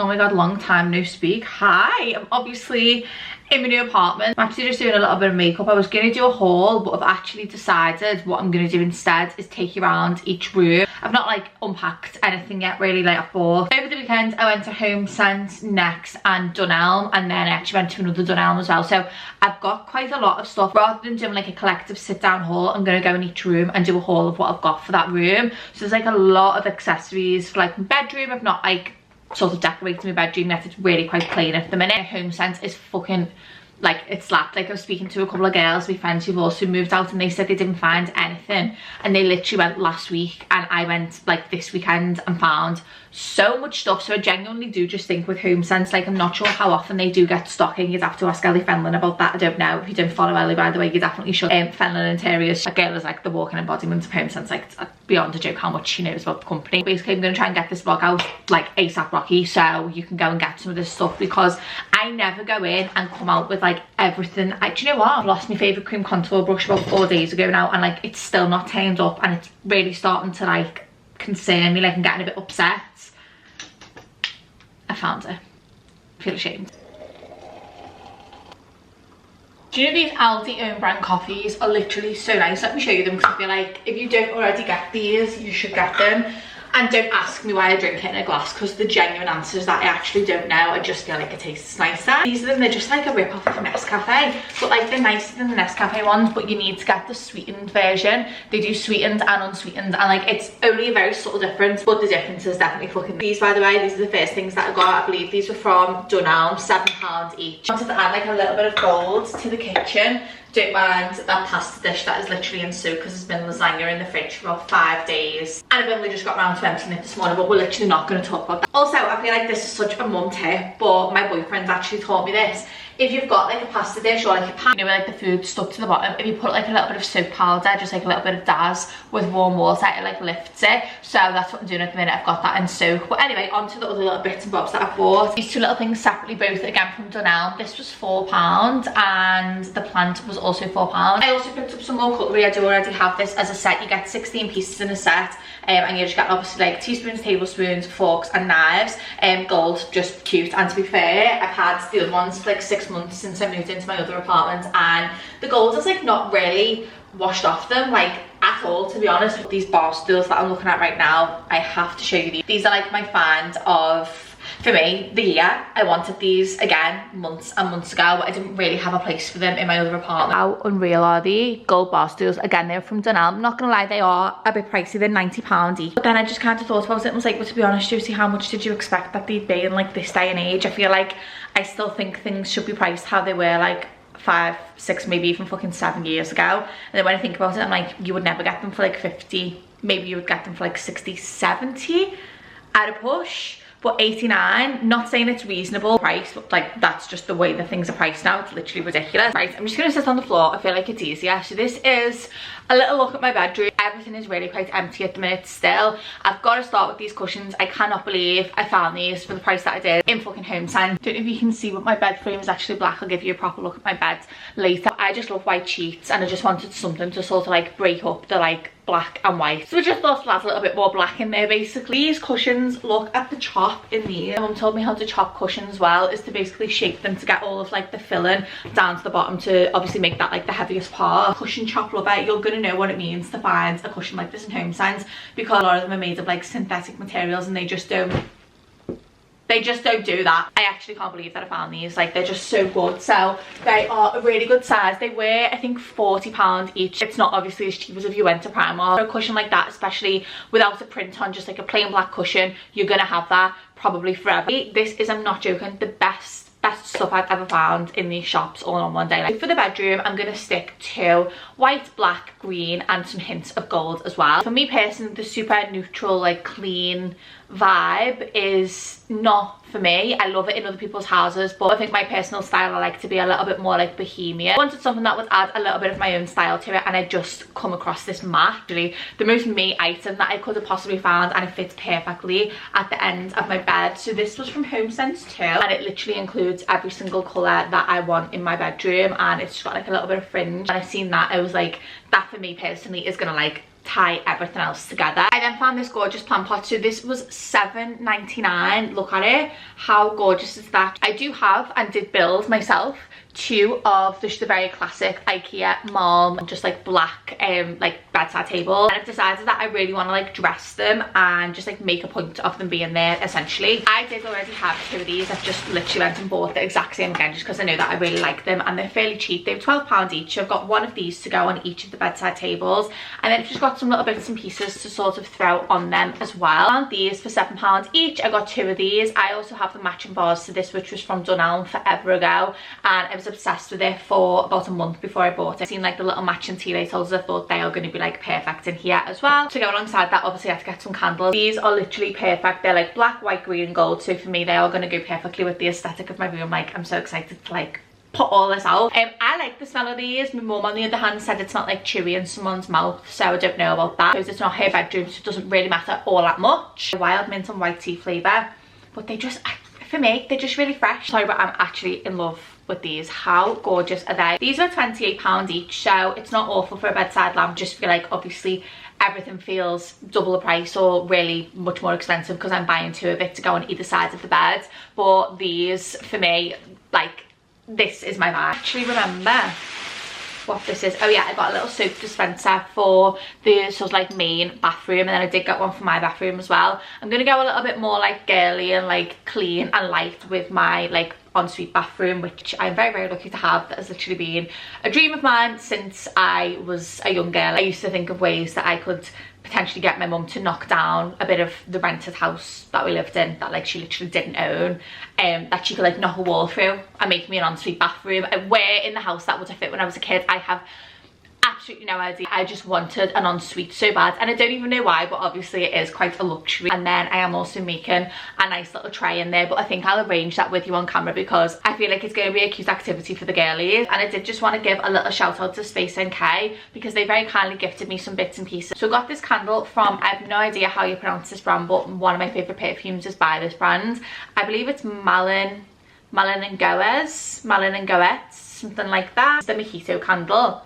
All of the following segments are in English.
Oh my god, long time no speak. Hi, I'm obviously in my new apartment. I'm actually just doing a little bit of makeup. I was going to do a haul, but I've actually decided what I'm going to do instead is take you around each room. I've not like unpacked anything yet really, like I bought. Over the weekend I went to Home Sense, Next and Dunelm, and then I actually went to another Dunelm as well. So I've got quite a lot of stuff. Rather than doing like a collective sit down haul, I'm going to go in each room and do a haul of what I've got for that room. So there's like a lot of accessories for like my bedroom. I've not like sort of decorating my bedroom yet. It's really quite plain at the minute. Home Sense is fucking like, it slapped. Like I was speaking to a couple of girls, my friends who've also moved out, and they said they didn't find anything, and they literally went last week, and I went like this weekend and found so much stuff. So I genuinely do just think with Home Sense, like I'm not sure how often they do get stocking. You'd have to ask Ellie Fenlon about that. I don't know. If you don't follow Ellie, by the way, you definitely should. Fenlon Interiors, that girl is like the walking embodiment of Home Sense. Like it's beyond a joke how much she knows about the company. Basically I'm going to try and get this vlog out like ASAP Rocky, so you can go and get some of this stuff, because I never go in and come out with like everything. Do you know what? I've lost my favourite cream contour brush about 4 days ago now, and like it's still not turned up, and it's really starting to like concern me. Like I'm getting a bit upset. I found it. I feel ashamed. Do you know these Aldi own brand coffees are literally so nice? Let me show you them, because I feel like if you don't already get these, you should get them. And don't ask me why I drink it in a glass, because the genuine answer is that I actually don't know. I just feel like it tastes nicer. These are them, they're just like a rip-off of Nescafe, but like they're nicer than the Nescafe ones, but you need to get the sweetened version. They do sweetened and unsweetened, and like it's only a very subtle difference, but the difference is definitely fucking. These, by the way, these are the first things that I got. I believe these were from Dunelm, £7 each. I wanted to add like a little bit of gold to the kitchen. Don't mind that pasta dish that is literally in soak, because it's been lasagna in the fridge for about 5 days, and I've only just got around to emptying it this morning, but we're literally not going to talk about that. Also, I feel like this is such a mum tip, but my boyfriend actually taught me this. If you've got like a pasta dish or like a pan, you know, where like the food stuck to the bottom, if you put like a little bit of soap powder, just like a little bit of Daz with warm water, it like lifts it. So that's what I'm doing at the minute. I've got that in soak. But anyway, on to the other little bits and bobs that I bought. These two little things separately, both again from Dunelm. This was £4 and the plant was also £4. I also picked up some more cutlery. I do already have this as a set. You get 16 pieces in a set, and you just get obviously like teaspoons, tablespoons, forks and knives. Gold, just cute. And to be fair, I've had the other ones for like 6 months since I moved into my other apartment, and the gold has like not really washed off them like at all, to be honest. These bar stools that I'm looking at right now, I have to show you these. These are like my find of, for me, the year. I wanted these again months and months ago, but I didn't really have a place for them in my other apartment. How unreal are they? Gold bar stools. Again, they're from Dunelm. I'm not gonna lie, they are a bit pricey. They're £90 each. But then I just kind of thought about it and was like, well, to be honest, Josie, how much did you expect that they'd be in like this day and age? I feel like I still think things should be priced how they were like 5, 6, maybe even fucking 7 years ago. And then when I think about it, I'm like, you would never get them for like 50. Maybe you would get them for like 60, 70 at a push. But 89, not saying it's reasonable price, but like that's just the way that things are priced now. It's literally ridiculous. Right, I'm just gonna sit on the floor. I feel like it's easier. So this is a little look at my bedroom. Everything is really quite empty at the minute still. I've got to start with these cushions. I cannot believe I found these for the price that I did in fucking Home Sense. Don't know if you can see, but my bed frame is actually black. I'll give you a proper look at my bed later. I just love white sheets, and I just wanted something to sort of like break up the like black and white. So I just thought to add a little bit more black in there basically. These cushions, look at the chop in these. My mum told me how to chop cushions well, is to basically shape them to get all of like the filling down to the bottom to obviously make that like the heaviest part. Cushion chop lover, you're gonna know what it means to find a cushion like this in Home Sense, because a lot of them are made of like synthetic materials, and they just don't do that. I actually can't believe that I found these. Like, they're just so good. So they are a really good size. They were, I think, £40 each. It's not obviously as cheap as if you went to Primark. For a cushion like that, especially without a print on, just like a plain black cushion, you're gonna have that probably forever. This is, I'm not joking, the best stuff I've ever found in these shops all on one day. Like, for the bedroom, I'm gonna stick to white, black, green, and some hints of gold as well. For me personally, the super neutral, like clean vibe is not for me. I love it in other people's houses, but I think my personal style, I like to be a little bit more like bohemian. I wanted something that would add a little bit of my own style to it, and I just come across this mat. Actually, the most me item that I could have possibly found, and it fits perfectly at the end of my bed. So this was from Home Sense too, and it literally includes every single colour that I want in my bedroom, and it's just got like a little bit of fringe. And I seen that, I was like, that for me personally is gonna like tie everything else together. I then found this gorgeous plant pot. So this was £7.99. Look at it, how gorgeous is that? I do have and did build myself 2 of the very classic IKEA Malm, just like black like bedside table, and I've decided that I really want to like dress them and just like make a point of them being there. Essentially, I did already have 2 of these. I've just literally went and bought the exact same again just because I know that I really like them, and they're fairly cheap. They're £12 each. So I've got 1 of these to go on each of the bedside tables, and then I've just got some little bits and pieces to sort of throw on them as well. I found these for £7 each. I got 2 of these. I also have the matching bars to this, which was from Dunelm forever ago, and I was obsessed with it for about a month before I bought it. I've seen like the little matching tea light holders. I thought they are going to be like perfect in here as well. To go alongside that, obviously I had to get some candles. These are literally perfect. They're like black, white, green and gold, so for me they are going to go perfectly with the aesthetic of my room. Like, I'm so excited to like put all this out. I like the smell of these. My mum on the other hand said it smelled like chewy in someone's mouth, so I don't know about that because it's not her bedroom, so it doesn't really matter all that much. Wild mint and white tea flavour, but they just, for me, they're just really fresh. Sorry, but I'm actually in love with these. How gorgeous are they? These are £28 each, so it's not awful for a bedside lamp. Just feel like obviously everything feels double the price or really much more expensive because I'm buying 2 of it to go on either side of the bed. But these, for me, like, this is my vibe. I actually remember what this is. Oh yeah, I got a little soap dispenser for the sort of like main bathroom, and then I did get one for my bathroom as well. I'm gonna go a little bit more like girly and like clean and light with my like ensuite bathroom, which I'm very, very lucky to have. That has literally been a dream of mine since I was a young girl. I used to think of ways that I could potentially get my mum to knock down a bit of the rented house that we lived in that like she literally didn't own, that she could like knock a wall through and make me an ensuite bathroom. Where in the house that would have fit when I was a kid, I have absolutely no idea. I just wanted an ensuite so bad, and I don't even know why, but obviously it is quite a luxury. And then I am also making a nice little tray in there, but I think I'll arrange that with you on camera because I feel like it's going to be a cute activity for the girlies. And I did just want to give a little shout out to Space NK because they very kindly gifted me some bits and pieces. So I got this candle from, I have no idea how you pronounce this brand, but one of my favourite perfumes is by this brand. I believe it's Malin and Goetz, something like that. It's the mojito candle.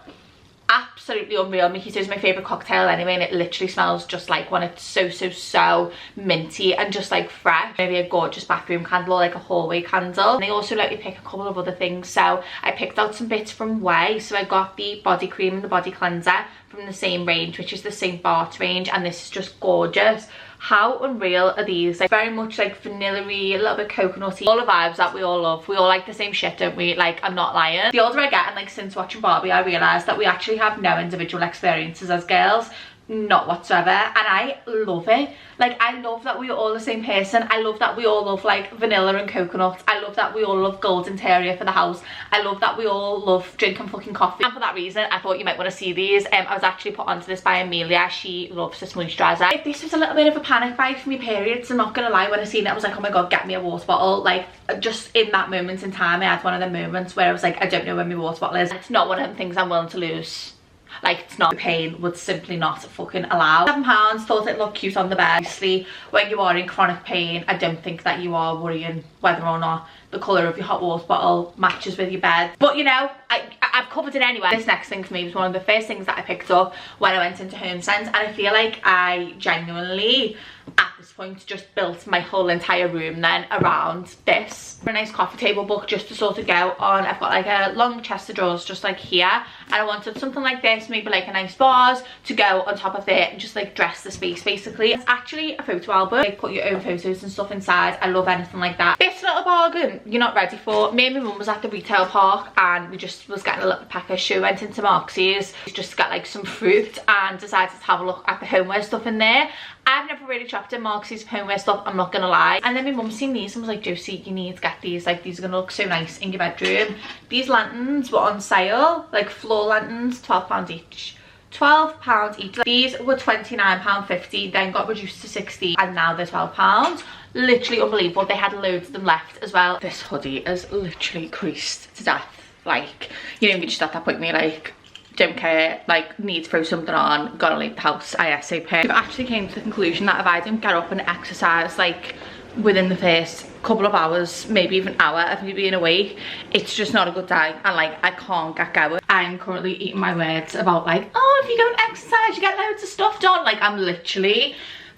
Absolutely unreal. Mojito is my favourite cocktail anyway, and it literally smells just like one. It's so minty and just like fresh. Maybe a gorgeous bathroom candle, like a hallway candle. And they also let you pick a couple of other things, so I picked out some bits from Way. So I got the body cream and the body cleanser from the same range, which is the St. Bart range, and this is just gorgeous. How unreal are these? Like very much like vanilla-y, a little bit coconutty, all the vibes that we all love. We all like the same shit, don't we? Like, I'm not lying. The older I get, and like since watching Barbie, I realised that we actually have no individual experiences as girls. Not whatsoever, and I love it. Like, I love that we're all the same person. I love that we all love like vanilla and coconut. I love that we all love gold interior for the house. I love that we all love drinking fucking coffee, and for that reason I thought you might want to see these. I was actually put onto this by Amelia. She loves this moisturiser. If this was a little bit of a panic buy for me periods, I'm not gonna lie, when I seen it I was like, oh my god, get me a water bottle. Like, just in that moment in time I had one of the moments where I was like, I don't know where my water bottle is. It's not one of them things I'm willing to lose. Like, it's not, pain would simply not fucking allow. £7, thought it looked cute on the bed. Obviously, when you are in chronic pain, I don't think that you are worrying whether or not the colour of your hot water bottle matches with your bed. But you know, I've covered it anyway. This next thing for me was one of the first things that I picked up when I went into HomeSense, and I feel like I genuinely, at this point, just built my whole entire room then around this. A nice coffee table book just to sort of go on. I've got like a long chest of drawers just like here, and I wanted something like this, maybe like a nice vase to go on top of it and just like dress the space basically. It's actually a photo album. Like, put your own photos and stuff inside. I love anything like that. This little bargain you're not ready for. Me and my mum was at the retail park, and we just was getting a little package. She went into Marx's just to get like some fruit and decided to have a look at the homeware stuff in there. I've never really shopped in Marx's homeware stuff, I'm not gonna lie. And then my mum seen these and was like, Josie, you need to get these. Like, these are gonna look so nice in your bedroom. These lanterns were on sale, like floor lanterns, £12 each. £12 each. These were £29.50, then got reduced to 60, and now they're £12. Literally unbelievable. They had loads of them left as well. This hoodie is literally creased to death. Like, you know, you just at that point me like, don't care, like, need to throw something on, gotta leave the house ASAP. I've actually came to the conclusion that if I don't get up and exercise like within the first couple of hours, maybe even hour of me being awake. It's just not a good day, and like I can't get going. I'm currently eating my words about like, oh, if you go and exercise you get loads of stuff done. Like I'm literally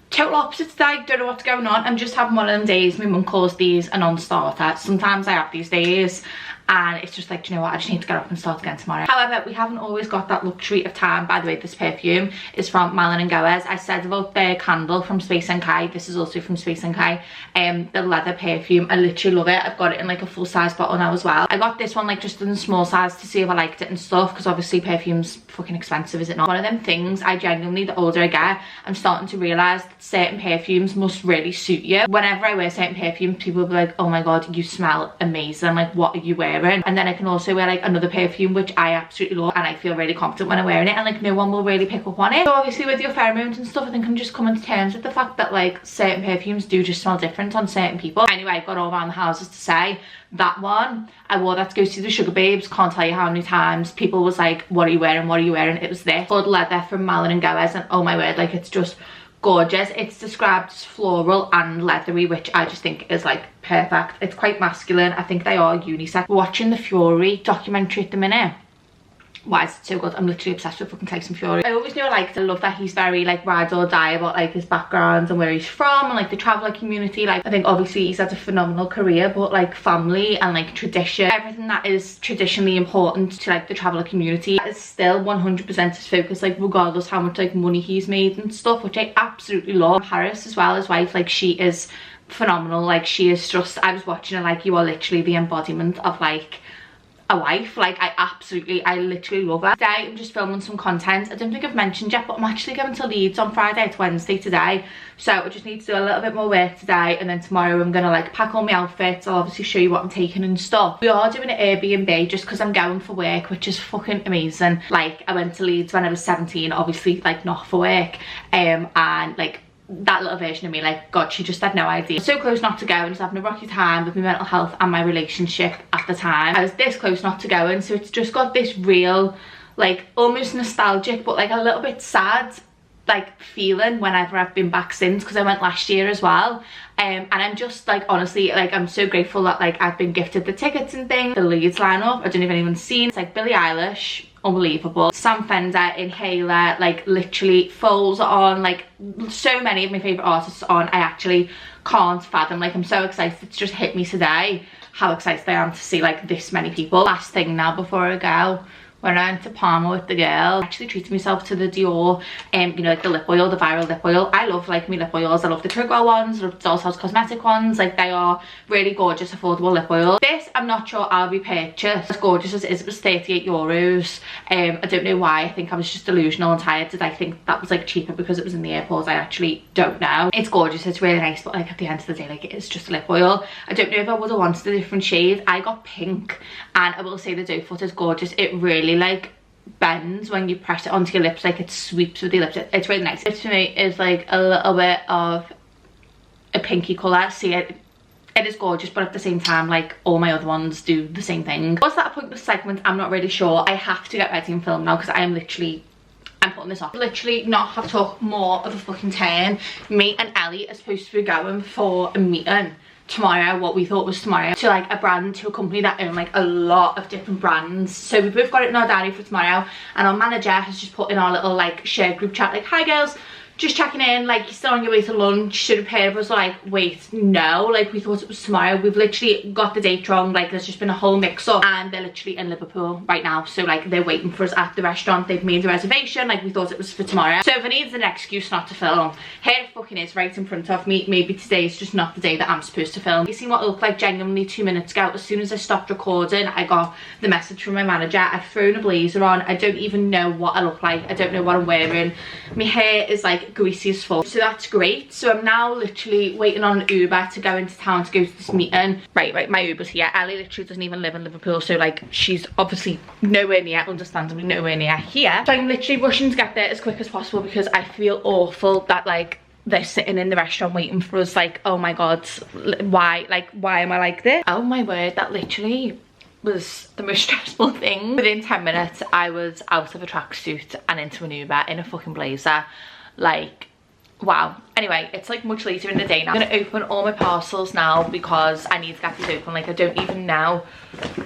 total opposite today. Don't know what's going on. I'm just having one of them days. My mum calls these a non-starter. Sometimes I have these days and it's just like, do you know what, I just need to get up and start again tomorrow. However, we haven't always got that luxury of time. By the way, this perfume is from Malin & Goers. I said about the candle from Space NK. This is also from Space NK. The leather perfume, I literally love it. I've got it in like a full size bottle now as well. I got this one like just in a small size to see if I liked it and stuff, because obviously perfume's fucking expensive, is it not? One of them things, I genuinely, the older I get, I'm starting to realise that certain perfumes must really suit you. Whenever I wear certain perfumes, people will be like, oh my god, you smell amazing, like what are you wearing? And then I can also wear like another perfume which I absolutely love, and I feel really confident when I'm wearing it, and like no one will really pick up on it. So obviously with your pheromones and stuff, I think I'm just coming to terms with the fact that like certain perfumes do just smell different on certain people. Anyway, I got all around the houses to say that one, I wore that to go see the Sugar Babes. Can't tell you how many times people was like, what are you wearing, what are you wearing? It was this Bud Leather from Malin & Goers, and oh my word, like it's just gorgeous. It's described as floral and leathery, which I just think is like perfect. It's quite masculine. I think they are unisex. We're watching the Fury documentary at the minute. Why is it so good? I'm literally obsessed with fucking Tyson Fury. I always knew I liked it. I love that he's very like ride or die about like his background and where he's from and like the traveller community. Like I think obviously he's had a phenomenal career, but like family and like tradition, everything that is traditionally important to like the traveller community is still 100% his focus, like regardless how much like money he's made and stuff, which I absolutely love. Harris as well, his wife, like she is phenomenal. Like she is just, I was watching her, like you are literally the embodiment of like a wife. Like I literally love her. Today I'm just filming some content. I don't think I've mentioned yet, but I'm actually going to Leeds on Friday. It's Wednesday today, so I just need to do a little bit more work today, and then tomorrow I'm gonna like pack all my outfits. I'll obviously show you what I'm taking and stuff. We are doing an Airbnb just because I'm going for work, which is fucking amazing. Like I went to Leeds when I was 17, obviously like not for work, and like that little version of me, like god, she just had no idea. So close not to go, and just having a rocky time with my mental health and my relationship at the time. I was this close not to going, so it's just got this real like almost nostalgic but like a little bit sad like feeling whenever I've been back since, because I went last year as well. And I'm just like, honestly, like I'm so grateful that like I've been gifted the tickets and things. The Leeds lineup, I don't know if anyone's seen, it's like Billie Eilish, unbelievable, Sam Fender, Inhaler, like literally Foles on, like so many of my favourite artists on. I actually can't fathom, like I'm so excited. It's just hit me today how excited I am to see like this many people. Last thing now before I go, when I went to Palma with the girl, I actually treated myself to the Dior, you know, like the lip oil, the viral lip oil. I love like my lip oils. I love the Cocoa ones, I love the Dolls House Cosmetic ones. Like they are really gorgeous, affordable lip oil. This, I'm not sure I'll repurchase. As gorgeous as it is, it was 38 euros. I don't know why. I think I was just delusional and tired. Did I think that was like cheaper because it was in the airport? I actually don't know. It's gorgeous, it's really nice, but like at the end of the day, like it is just lip oil. I don't know if I would have wanted a different shade. I got pink, and I will say the doe foot is gorgeous. It really like bends when you press it onto your lips, like it sweeps with your lips. It's really nice. It to me is like a little bit of a pinky colour. See, it is gorgeous, but at the same time like all my other ones do the same thing. Was that a pointless segment? I'm not really sure. I have to get ready and film now because I'm putting this off. Literally not have took more of a fucking turn. Me and Ellie are supposed to be going for a meeting tomorrow, what we thought was tomorrow, to like a brand, to a company that own like a lot of different brands. So we both got it in our diary for tomorrow, and our manager has just put in our little like shared group chat like, hi girls, just checking in, like you're still on your way to lunch. Should have paid us like, wait, no, like we thought it was tomorrow. We've literally got the date wrong. Like there's just been a whole mix up, and they're literally in Liverpool right now, so like they're waiting for us at the restaurant. They've made the reservation, like we thought it was for tomorrow. So if I needed an excuse not to film, here it fucking is right in front of me. Maybe today is just not the day that I'm supposed to film. You seen what it looked like genuinely 2 minutes ago? As soon as I stopped recording, I got the message from my manager. I've thrown a blazer on. I don't even know what I look like. I don't know what I'm wearing. My hair is like greasy as fuck, so that's great. So I'm now literally waiting on an Uber to go into town to go to this meeting. Right, my Uber's here. Ellie literally doesn't even live in Liverpool, so like she's obviously nowhere near, understandably nowhere near here. So I'm literally rushing to get there as quick as possible because I feel awful that like they're sitting in the restaurant waiting for us. Like, oh my god, why am I like this? Oh my word, that literally was the most stressful thing. Within 10 minutes I was out of a tracksuit and into an Uber in a fucking blazer. Like wow. Anyway, it's like much later in the day now. I'm gonna open all my parcels now because I need to get these open. Like, I don't even know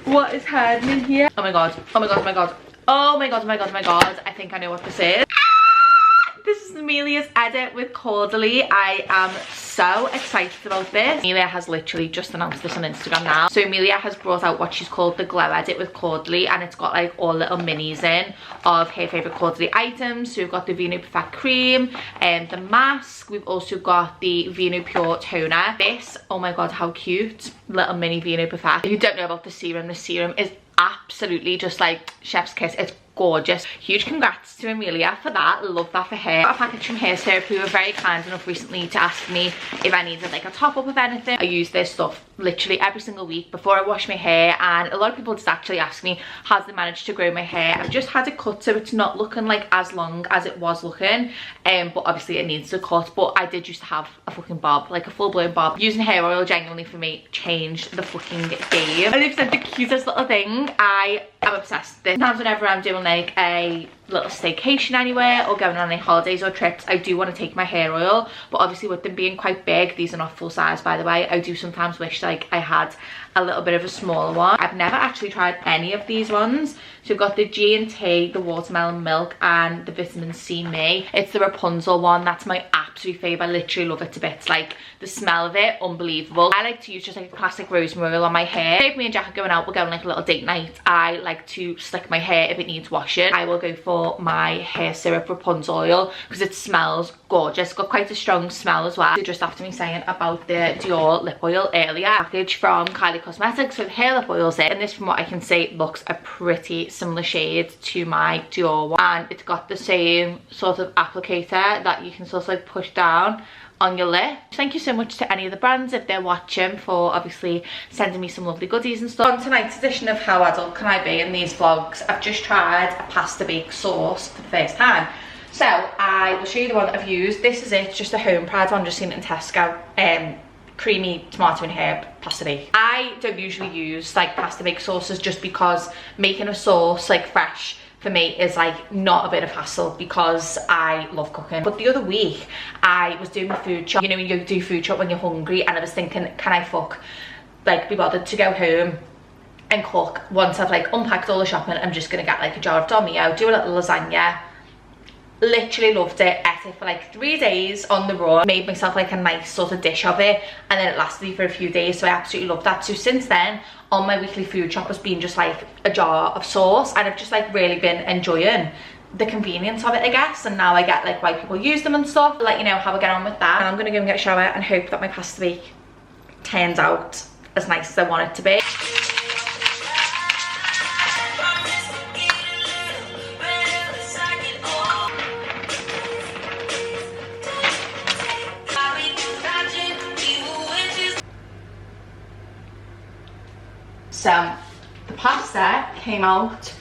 what is happening here. Oh my god, oh my god, oh my god, oh my god, oh my god, oh my god. I think I know what this is. This is Amelia's edit with Cordially. I am so excited about this. Amelia has literally just announced this on Instagram now. So Amelia has brought out what she's called the Glow Edit with Cordially, and it's got like all little minis in of her favourite Cordially items. So we've got the Vino Perfect cream and the mask. We've also got the Vino Pure toner. This, oh my god, how cute. Little mini Vino Perfect. If you don't know about the serum is absolutely just like chef's kiss. It's gorgeous. Huge congrats to Amelia for that. Love that for her. Got a package from Hair Syrup, who were very kind enough recently to ask me if I needed like a top up of anything. I use this stuff literally every single week before I wash my hair, and a lot of people just actually ask me, has they managed to grow my hair? I've just had it cut, so it's not looking like as long as it was looking, but obviously it needs to cut. But I did used to have a fucking bob, like a full-blown bob. Using hair oil genuinely for me changed the fucking game. And they've said the cutest little thing. I am obsessed with this. Sometimes whenever I'm doing like a little staycation anywhere or going on any holidays or trips, I do want to take my hair oil, but obviously with them being quite big, these are not full size by the way, I do sometimes wish like I had a little bit of a smaller one. I've never actually tried any of these ones. So we've got the G&T, the watermelon milk, and the vitamin C me. It's the Rapunzel one. That's my absolute favourite. I literally love it to bits. Like, the smell of it, unbelievable. I like to use just like a classic rosemary oil on my hair. If me and Jack are going out, we're going like a little date night, I like to slick my hair if it needs washing. I will go for my Hair Syrup Rapunzel oil because it smells gorgeous. It's got quite a strong smell as well. So just after me saying about the Dior lip oil earlier, package from Kylie Cosmetics with hair lip oils in, and this, from what I can see, looks a pretty similar shade to my Dior one, and it's got the same sort of applicator that you can sort of like push down on your lip. Thank you so much to any of the brands, if they're watching, for obviously sending me some lovely goodies and stuff. On tonight's edition of How Adult Can I Be in these vlogs, I've just tried a pasta bake sauce for the first time. So I will show you the one that I've used. This is it, it's just a home pride one, just seen it in Tesco. Creamy tomato and herb pasta bake. I don't usually use like pasta bake sauces just because making a sauce like fresh for me is like not a bit of hassle because I love cooking. But the other week I was doing the food shop. You know when you do food shop when you're hungry, and I was thinking, can I be bothered to go home and cook once I've like unpacked all the shopping? I'm just gonna get like a jar of Domino, do a little lasagna. Literally loved it. Ate it for like 3 days on the run, made myself like a nice sort of dish of it, and then it lasted me for a few days, so I absolutely loved that. So since then on my weekly food shop has been just like a jar of sauce, and I've just like really been enjoying the convenience of it, I guess. And now I get like why people use them and stuff. I'll let you know how I get on with that, and I'm gonna go and get a shower and hope that my pasta bake turns out as nice as I want it to be. So the pasta came out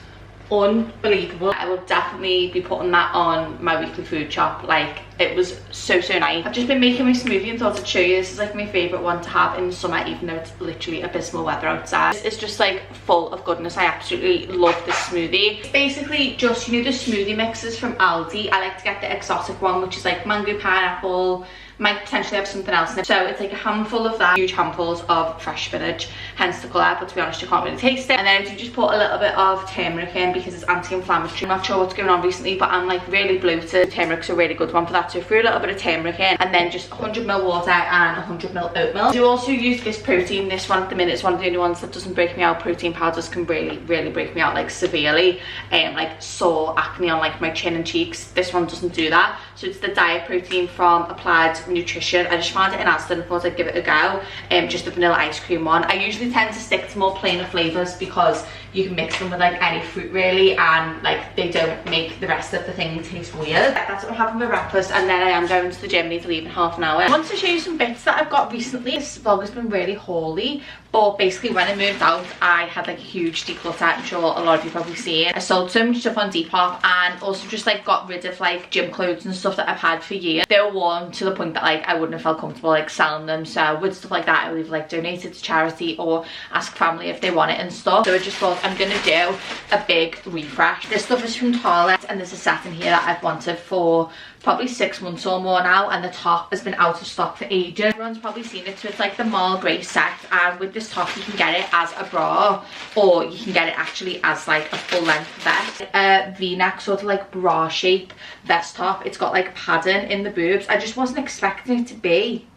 unbelievable. I will definitely be putting that on my weekly food shop. Like, it was so nice. I've just been making my smoothie and thought I'd show you. This is like my favourite one to have in the summer, even though it's literally abysmal weather outside. It's just like full of goodness. I absolutely love this smoothie. It's basically just, you know, the smoothie mixes from Aldi. I like to get the exotic one, which is like mango, pineapple, might potentially have something else in it. So it's like a handful of that, huge handfuls of fresh spinach, hence the colour, but to be honest you can't really taste it. And then I do just put a little bit of turmeric in because it's anti-inflammatory. I'm not sure what's going on recently, but I'm like really bloated. Turmeric's a really good one for that, so throw a little bit of turmeric in, and then just 100ml water and 100ml oat milk. I do also use this protein. This one at the minute is one of the only ones that doesn't break me out. Protein powders can really break me out like severely, like sore acne on like my chin and cheeks. This one doesn't do that. So it's the diet protein from Applied Nutrition. I just found it in Asda and thought I'd give it a go. Just the vanilla ice cream one. I usually tend to stick to more plainer flavours because you can mix them with like any fruit really, and like they don't make the rest of the thing taste weird. That's what I'm having for breakfast, and then I am going to the gym. Need to leave in half an hour. I want to show you some bits that I've got recently. This vlog has been really hauly, but But basically when I moved out, I had like a huge declutter. I'm sure a lot of you probably seen. I sold so much stuff on Depop, and also just like got rid of like gym clothes and stuff that I've had for years. They were worn to the point that like I wouldn't have felt comfortable like selling them. So with stuff like that, I would have like donated to charity or ask family if they want it and stuff. So I just thought I'm gonna do a big refresh. This stuff is from Toilet, and there's a set in here that I've wanted for probably 6 months or more now, and the top has been out of stock for ages. Everyone's probably seen it. So it's like the mall grey set, and with this top you can get it as a bra, or you can get it actually as like a full length vest. A v-neck sort of like bra shape vest top. It's got like padding in the boobs. I just wasn't expecting it to be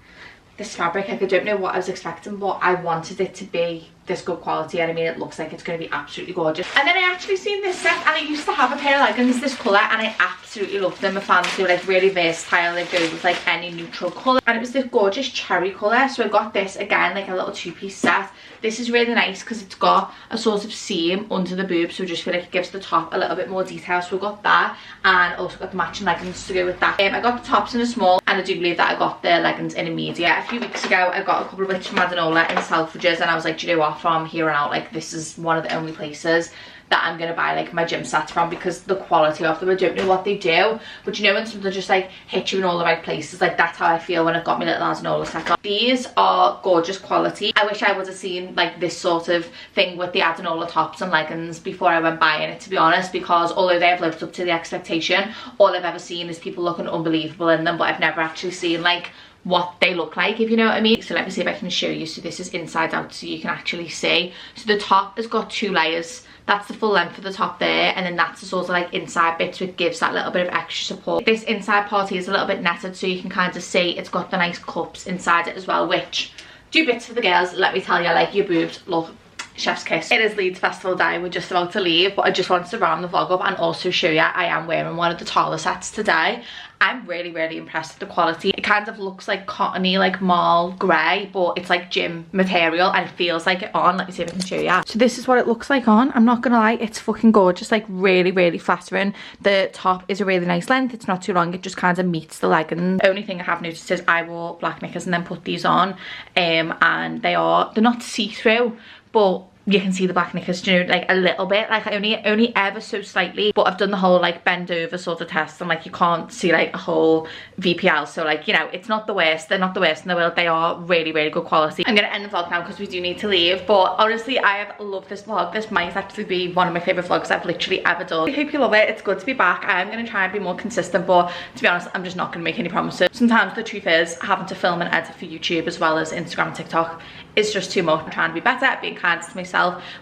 this fabric. Like I don't know what I was expecting, but I wanted it to be this good quality, and I mean it looks like it's going to be absolutely gorgeous. And then I actually seen this set, and I used to have a pair of leggings this colour, and I absolutely loved them. I found they were like really versatile. They go with like any neutral colour, and it was this gorgeous cherry colour. So I got this again, like a little two-piece set. This is really nice because it's got a sort of seam under the boob, so I just feel like it gives the top a little bit more detail. So I got that, and also got the matching leggings to go with that. I got the tops in a small, and I do believe that I got the leggings in a medium. A few weeks ago I got a couple of bits from Adanola in Selfridges, and I was like, do you know what, from here on out, like this is one of the only places that I'm gonna buy like my gym sets from, because the quality of them, I don't know what they do, but you know when something just like hits you in all the right places, like that's how I feel when I've got my little Adanola set on. These are gorgeous quality. I wish I would have seen like this sort of thing with the Adanola tops and leggings before I went buying it, to be honest, because although they have lived up to the expectation, all I've ever seen is people looking unbelievable in them, but I've never actually seen like what they look like, if you know what I mean. So let me see if I can show you. So this is inside out, so you can actually see. So the top has got 2 layers. That's the full length of the top there, and then that's the sort of like inside bit, so it gives that little bit of extra support. This inside part here is a little bit netted, so you can kind of see it's got the nice cups inside it as well, which do bits for the girls. Let me tell you, like your boobs look chef's kiss. It is Leeds Festival Day, we're just about to leave, but I just wanted to round the vlog up and also show you I am wearing one of the taller sets today. I'm really impressed with the quality. It kind of looks like cottony, like mall grey, but it's like gym material, and it feels like it on. Let me see if I can show you. So this is what it looks like on. I'm not gonna lie, it's fucking gorgeous, like really flattering. The top is a really nice length. It's not too long. It just kind of meets the leggings. The only thing I have noticed is I wore black knickers and then put these on, and they're not see-through, but you can see the black knickers, you know, like a little bit, like only ever so slightly, but I've done the whole like bend over sort of test, and like you can't see like a whole VPL, so like, you know, it's not the worst. They're not the worst in the world. They are really good quality. I'm gonna end the vlog now because we do need to leave, but honestly I have loved this vlog. This might actually be one of my favorite vlogs I've literally ever done. I hope you love it. It's good to be back. I'm gonna try and be more consistent, but to be honest, I'm just not gonna make any promises. Sometimes the truth is having to film and edit for YouTube as well as Instagram and TikTok is just too much. I'm trying to be better at being kind to myself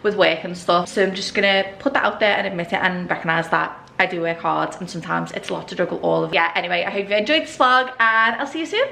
with work and stuff, so I'm just gonna put that out there and admit it and recognize that I do work hard, and sometimes it's a lot to juggle all of it. Yeah, anyway, I hope you enjoyed this vlog, and I'll see you soon.